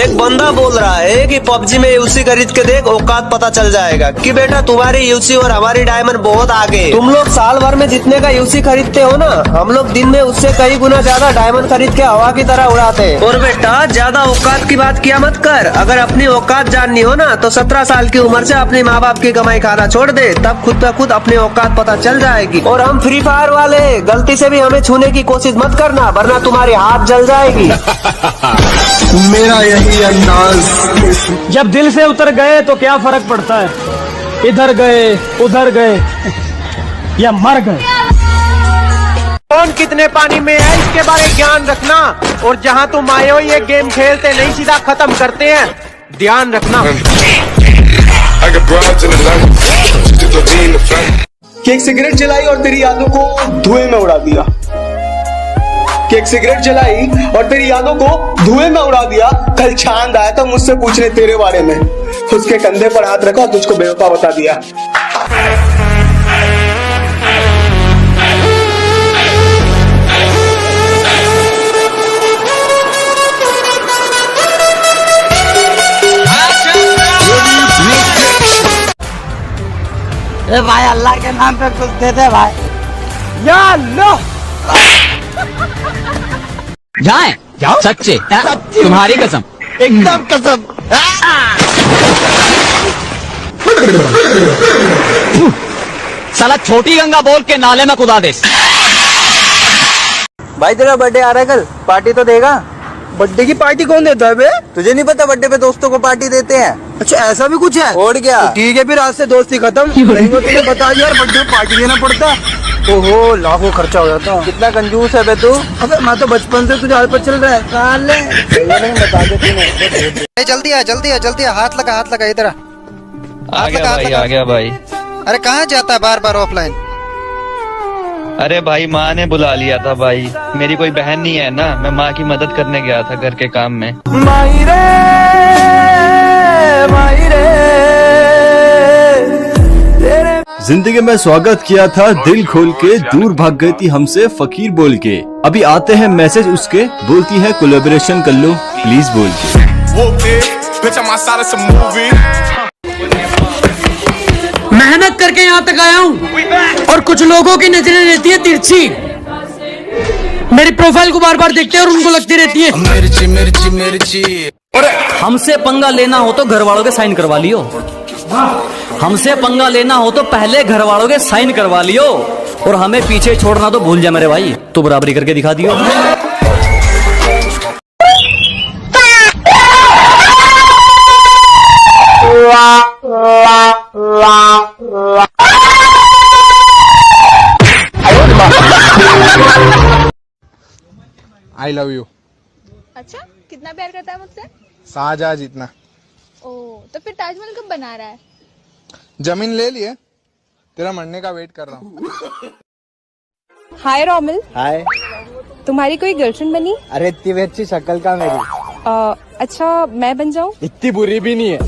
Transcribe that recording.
एक बंदा बोल रहा है कि पबजी में यूसी खरीद के देख, औकात पता चल जाएगा कि बेटा तुम्हारी यूसी और हमारी डायमंड बहुत आगे। तुम लोग साल भर में जितने का यूसी खरीदते हो ना, हम लोग दिन में उससे कई गुना ज्यादा डायमंड खरीद के हवा की तरह उड़ाते हैं। और बेटा ज्यादा औकात की बात किया मत कर, अगर अपनी औकात जाननी हो ना तो 17 साल की उम्र से अपने माँ बाप की कमाई खाना छोड़ दे, तब खुद ब खुद अपनी औकात पता चल जाएगी। और हम फ्री फायर वाले, गलती से भी हमें छूने की कोशिश मत करना वरना तुम्हारी हाथ जल जाएगी। मेरा यही अंदाज। जब दिल से उतर गए तो क्या फर्क पड़ता है, इधर गए उधर गए या मर गए। कौन कितने पानी में है इसके बारे में ज्ञान रखना, और जहाँ तुम आए हो ये गेम खेलते नहीं सीधा खत्म करते हैं, ध्यान रखना। कि एक सिगरेट जलाई और तेरी यादों को धुएं में उड़ा दिया, कि एक सिगरेट जलाई और तेरी यादों को धुएं में उड़ा दिया। कल चांद आया था मुझसे पूछने तेरे बारे में, उसके कंधे पर हाथ रखा और तुझको बेवफा बता दिया। भाई अल्लाह के नाम पे कुछ दे दे भाई। या लो जाए जाओ सच्चे तुम्हारी कसम एकदम कसम। साला छोटी गंगा बोल के नाले में कुदा दे। भाई तेरा बर्थडे आ रहा है कल, पार्टी तो देगा? बर्थडे की पार्टी कौन देता है बे? तुझे नहीं पता बर्थडे पे दोस्तों को पार्टी देते हैं? अच्छा ऐसा भी कुछ है? और क्या? तो ठीक है फिर आज से दोस्ती खत्म। नहीं वो तुम्हें बता दिया यार, बर्थडे में पार्टी देना पड़ता। ओहो लाखों खर्चा हो जाता। कितना कंजूस है बे तू। अबे मैं तो बचपन से तुझे हाल पर चल रहा है। बता दे जल्दी आ जल्दी आ जल्दी आ, हाथ लगा इधर आ। आ गया भाई। अरे कहाँ जाता है बार बार ऑफलाइन? अरे भाई माँ ने बुला लिया था भाई, मेरी कोई बहन नहीं है ना, मैं माँ की मदद करने गया था घर के काम में। जिंदगी में स्वागत किया था दिल खोल के, दूर भाग गई थी हमसे फकीर बोल के। अभी आते हैं मैसेज उसके, बोलती है कोलैबोरेशन कर लो प्लीज बोल के। मेहनत करके यहाँ तक आया हूँ और कुछ लोगों की नजरें रहती है तिरछी, मेरी प्रोफाइल को बार बार देखते हैं और उनको लगती रहती है मिर्ची मिर्ची मिर्ची। हमसे पंगा लेना हो तो घर वालों के साइन करवा लियो, हमसे पंगा लेना हो तो पहले घर वालों के साइन करवा लियो, और हमें पीछे छोड़ना तो भूल जा मेरे भाई, तो बराबरी करके दिखा दियो। I love you. अच्छा कितना प्यार करता है मुझसे? शाहजहां जितना। ओ तो फिर ताजमहल कब बना रहा है? जमीन ले लिए, तेरा मरने का वेट कर रहा हूँ। हाय रोमिल। हाय। तुम्हारी कोई गर्लफ्रेंड बनी? अरे इतनी अच्छी शक्ल का मेरी। अच्छा मैं बन जाऊँ? इतनी बुरी भी नहीं है।